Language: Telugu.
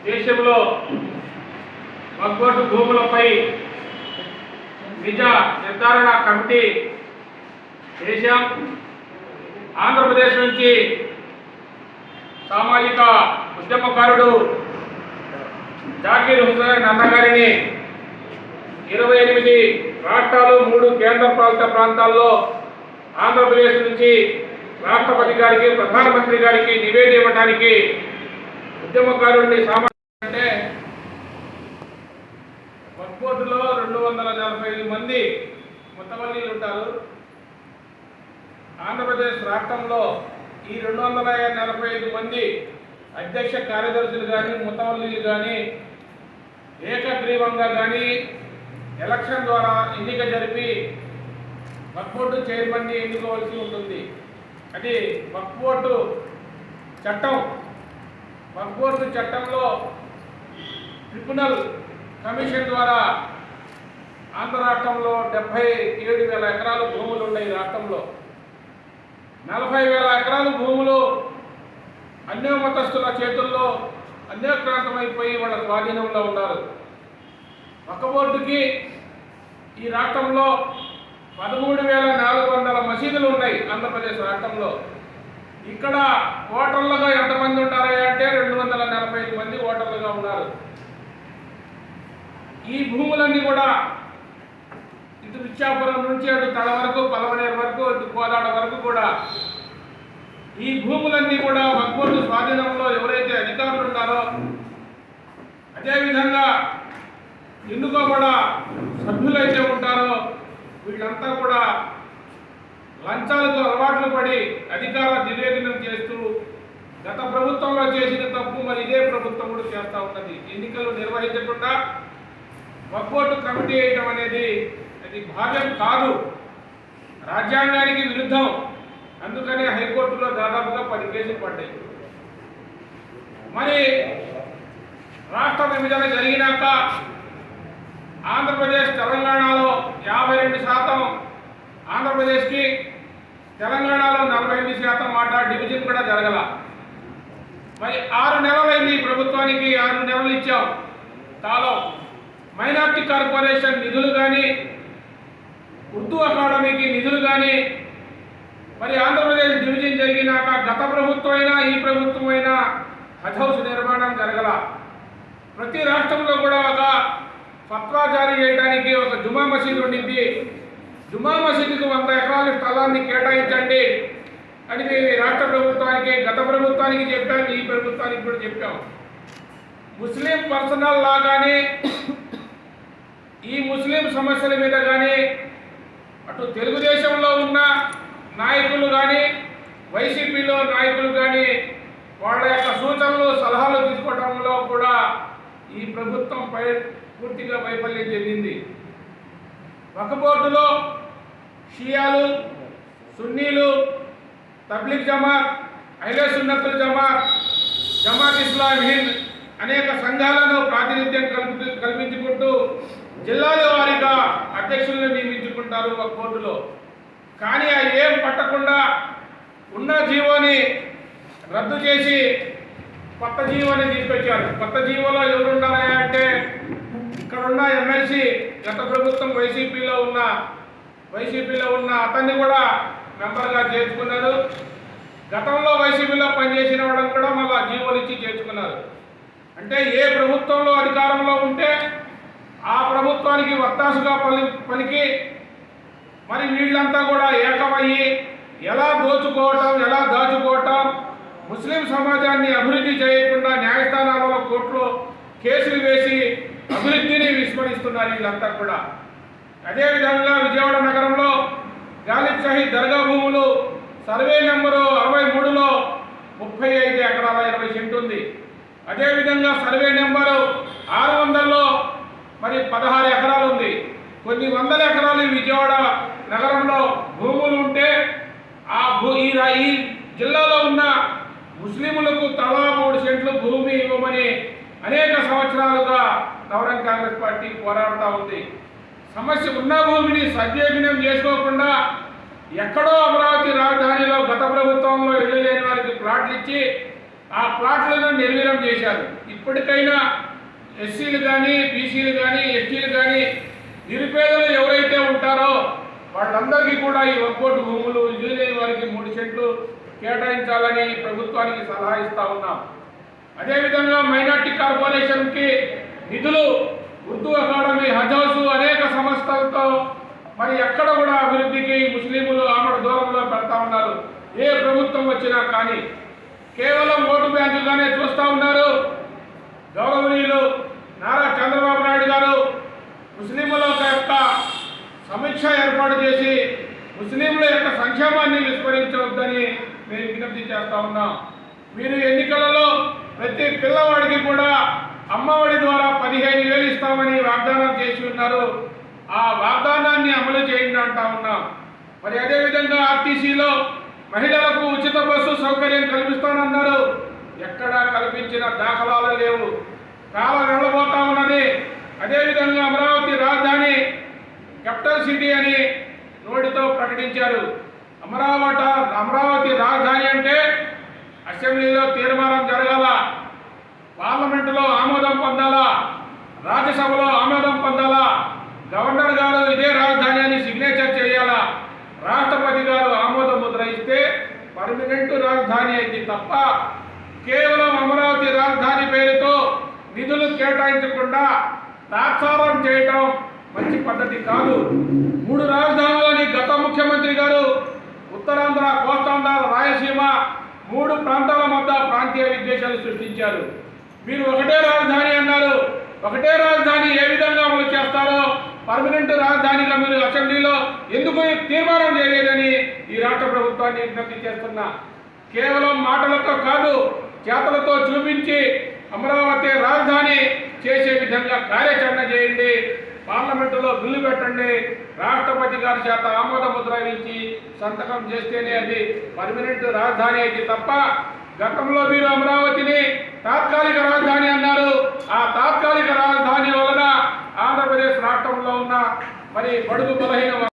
దేశంలో వక్ఫ్ భూములపై నిజ నిర్ధారణ కమిటీ దేశం ఆంధ్రప్రదేశ్ నుంచి సామాజిక ఉద్యమకారుడు జాకీర్ హుస్సేన్ అన్నగారిని 28 రాష్ట్రాలు 3 కేంద్రపాలిత ప్రాంతాల్లో ఆంధ్రప్రదేశ్ నుంచి రాష్ట్రపతి గారికి ప్రధానమంత్రి గారికి నివేదిక ఇవ్వడానికి ఉద్యమకారుడిని అంటే వక్ఫ్ బోర్డులో 245 మంది ముతవల్లీలు ఉంటారు. ఆంధ్రప్రదేశ్ రాష్ట్రంలో ఈ 245 మంది అధ్యక్ష కార్యదర్శులు కానీ ముతవల్లీలు కానీ ఏకగ్రీవంగా కానీ ఎలక్షన్ ద్వారా ఎన్నిక జరిపి వక్ఫ్ బోర్డు చైర్మన్ని ఎన్నుకోవాల్సి ఉంటుంది. అది వక్ఫ్ బోర్డు చట్టం. వక్ఫ్ బోర్డు చట్టంలో ట్రిబ్యునల్ కమిషన్ ద్వారా ఆంధ్ర రాష్ట్రంలో 77,000 ఎకరాలు భూములు ఉన్నాయి. రాష్ట్రంలో 40,000 ఎకరాలు భూములు అన్య మతస్థుల చేతుల్లో అన్యక్రాంతమైపోయి వాళ్ళ స్వాధీనంలో ఉన్నారు. వక్ఫ్ బోర్డుకి ఈ రాష్ట్రంలో 13,400 మసీదులు ఉన్నాయి. ఆంధ్రప్రదేశ్ రాష్ట్రంలో ఇక్కడ ఓటర్లుగా ఎంతమంది ఉంటారు అంటే 245 మంది ఓటర్లుగా ఉన్నారు. ఈ భూములన్నీ కూడా ఇటు ఇచ్చాపురం నుంచి అటు తల వరకు పలవనేరు వరకు ఇటు కోదాడ వరకు కూడా ఈ భూములన్నీ కూడా వక్ఫ్ బోర్డు స్వాధీనంలో ఎవరైతే అధికారులు ఉంటారో అదేవిధంగా ఎన్నుకోబడ సభ్యులైతే ఉంటారో వీళ్ళంతా కూడా లంచాలకు అలవాట్లు పడి అధికార దుర్వినియోగం చేస్తూ గత ప్రభుత్వంలో చేసిన తప్పు మరి ఇదే ప్రభుత్వం కూడా చేస్తూ ఉన్నది. ఎన్నికలు నిర్వహించకుండా వక్ఫ్ బోర్డు కమిటీ వేయడం అనేది అది భావ్యం కాదు, రాజ్యాంగానికి విరుద్ధం. అందుకనే హైకోర్టులో దాదాపుగా 10 కేసులు పడ్డాయి. మరి రాష్ట్ర విభజన జరిగినాక ఆంధ్రప్రదేశ్ తెలంగాణలో 52% ఆంధ్రప్రదేశ్కి, తెలంగాణలో 48% మాట డివిజన్ కూడా జరగల. మరి 6 నెలలైంది ప్రభుత్వానికి, 6 నెలలు ఇచ్చాం కాలం. మైనార్టీ కార్పొరేషన్ నిధులు కానీ ఉర్దూ అకాడమీకి నిధులు కానీ మరి ఆంధ్రప్రదేశ్ డివిజన్ జరిగినాక గత ప్రభుత్వం అయినా ఈ ప్రభుత్వం అయినా హజ్ హౌస్ నిర్మాణం జరగల. ప్రతి రాష్ట్రంలో కూడా ఒక ఫత్వా జారీ చేయడానికి ఒక జుమా మసీదు ఉండింది. జుమా మసీదుకు 100 ఎకరాల స్థలాన్ని కేటాయించండి అని రాష్ట్ర ప్రభుత్వానికి గత ప్రభుత్వానికి చెప్పాం, ఈ ప్రభుత్వానికి కూడా చెప్పాం. ముస్లిం పర్సనల్ లా కానీ ఈ ముస్లిం సమస్యల మీద కానీ అటు తెలుగుదేశంలో ఉన్న నాయకులు కానీ వైసీపీలో నాయకులు కానీ వాళ్ళ యొక్క సూచనలు సలహాలు తీసుకోవడంలో కూడా ఈ ప్రభుత్వం పూర్తిగా వైఫల్యం చెందింది. వక్ఫ్ బోర్డులో షియాలు, సున్నీలు, తబ్లిగ్ జమాత్, అహ్లే సున్నతుల్ జమాత్, జమాత్ ఇస్లాం హింద్ అనేక సంఘాలను ప్రాతినిధ్యం కల్పించుకుంటూ జిల్లాల వారీగా అధ్యక్షులను నియమించుకుంటారు వక్ఫ్ బోర్డులో. కానీ ఆ ఏం పట్టకుండా ఉన్న జీవోని రద్దు చేసి కొత్త జీవోని తీసుకొచ్చారు. కొత్త జీవోలో ఎవరు ఉన్నారా అంటే ఇక్కడున్న ఎమ్మెల్సీ గత ప్రభుత్వం వైసీపీలో ఉన్న అతన్ని కూడా మెంబర్గా చేర్చుకున్నారు. గతంలో వైసీపీలో పనిచేసిన వాళ్ళని కూడా మళ్ళీ జీవోలు ఇచ్చి చేర్చుకున్నారు. అంటే ఏ ప్రభుత్వంలో అధికారంలో ఉంటే ఆ ప్రభుత్వానికి వత్తాసుగా పలికి మరి వీళ్ళంతా కూడా ఏకమయ్యి ఎలా దాచుకోవటం, ముస్లిం సమాజాన్ని అభివృద్ధి చేయకుండా న్యాయస్థానాలలో కోర్టులో కేసులు వేసి అభివృద్ధిని విస్మరిస్తున్నారు వీళ్ళంతా కూడా. అదేవిధంగా విజయవాడ నగరంలో గాలిబ్ షహీద్ దర్గా భూములు సర్వే నెంబరు 63లో 35 ఎకరాల 20 సెంటు ఉంది. అదేవిధంగా సర్వే నెంబరు 600లో మరి 16 ఎకరాలు ఉంది. కొన్ని వందల ఎకరాలు విజయవాడ నగరంలో భూములు ఉంటే ఈ జిల్లాలో ఉన్న ముస్లింలకు తలా 3 సెంట్లు భూమి ఇవ్వమని అనేక సంవత్సరాలుగా నవరంగ్ కాంగ్రెస్ పార్టీ పోరాడుతూ ఉంది. సమస్య ఉన్న భూమిని సద్వినియోగం చేసుకోకుండా ఎక్కడో అమరావతి రాజధానిలో గత ప్రభుత్వంలో ఇళ్ళు లేని వారికి ప్లాట్లు ఇచ్చి ఆ ప్లాట్లను నిర్వీర్యం చేశారు. ఇప్పటికైనా ఎస్సీలు కానీ, బీసీలు కానీ, ఎస్టీలు కానీ, నిరుపేదలు ఎవరైతే ఉంటారో వాళ్ళందరికీ కూడా ఈ ఒక్కోటి భూములు యూనియన్ వారికి 3 సెంట్లు కేటాయించాలని ప్రభుత్వానికి సలహా ఇస్తా ఉన్నాం. అదేవిధంగా మైనార్టీ కార్పొరేషన్కి నిధులు, ఉర్దూ అకాడమీ, హజ్ హౌస్ అనేక సంస్థలతో మరి ఎక్కడ కూడా అభివృద్ధికి ముస్లింలు ఆమడ దూరంలో పెడతా ఉన్నారు. ఏ ప్రభుత్వం వచ్చినా కానీ కేవలం ఓటు బ్యాంకుగానే చూస్తూ ఉన్నారు. గౌరవనీయులు నారా చంద్రబాబు నాయుడు గారు ముస్లింల యొక్క సమీక్ష ఏర్పాటు చేసి ముస్లింల యొక్క సంక్షేమాన్ని విస్మరించవద్దని మేము విజ్ఞప్తి చేస్తూ ఉన్నాం. మీరు ఎన్నికలలో ప్రతి పిల్లవాడికి కూడా అమ్మఒడి ద్వారా 15,000 ఇస్తామని వాగ్దానం చేసి ఉన్నారు. ఆ వాగ్దానాన్ని అమలు చేయండి అంటా ఉన్నాం. మరి అదేవిధంగా ఆర్టీసీలో మహిళలకు ఉచిత బస్సు సౌకర్యం కల్పిస్తానన్నారు. ఎక్కడా కల్పించిన దాఖలాలు లేవు. కాలం వెళ్ళబోతా ఉన్నది. అదేవిధంగా అమరావతి రాజధాని క్యాపిటల్ సిటీ అని నోటితో ప్రకటించారు. అమరావతి రాజధాని అంటే అసెంబ్లీలో తీర్మానం జరగాల, పార్లమెంటులో ఆమోదం పొందాలా, రాజ్యసభలో ఆమోదం పొందాలా, గవర్నర్ గారు ఇదే రాజధాని అని సిగ్నేచర్ చేయాలా, రాష్ట్రపతి గారు ఆమోద ముద్ర ఇస్తే పర్మనెంట్ రాజధాని అయింది తప్ప కేవలం అమరావతి రాజధాని పేరుతో నిధులు కేటాయించకుండా తాత్సారం చేయటం మంచి పద్ధతి కాదు. 3 రాజధానులని గత ముఖ్యమంత్రి గారు ఉత్తరాంధ్ర, కోస్తాంధ్ర, రాయలసీమ 3 ప్రాంతాల మధ్య ప్రాంతీయ విద్వేషాలు సృష్టించారు. మీరు ఒకటే రాజధాని అన్నారు. ఒకటే రాజధాని ఏ విధంగా అమలు చేస్తారో పర్మనెంట్ రాజధానిగా మీరు అసెంబ్లీలో ఎందుకు తీర్మానం చేయలేదని ఈ రాష్ట్ర ప్రభుత్వాన్ని విజ్ఞప్తి చేస్తున్నా. కేవలం మాటలతో కాదు, చేతలతో చూపించి అమరావతి రాజధాని చేసే విధంగా కార్యాచరణ చేయండి. పార్లమెంటులో బిల్లు పెట్టండి. రాష్ట్రపతి గారి చేత ఆమోద ముద్ర ఇచ్చి సంతకం చేస్తేనే అది పర్మనెంట్ రాజధాని అయితే తప్ప గతంలో మీరు అమరావతిని తాత్కాలిక రాజధాని అన్నారు. ఆ తాత్కాలిక రాజధాని వలన ఆంధ్రప్రదేశ్ రాష్ట్రంలో ఉన్న మరి బడుగు బలహీన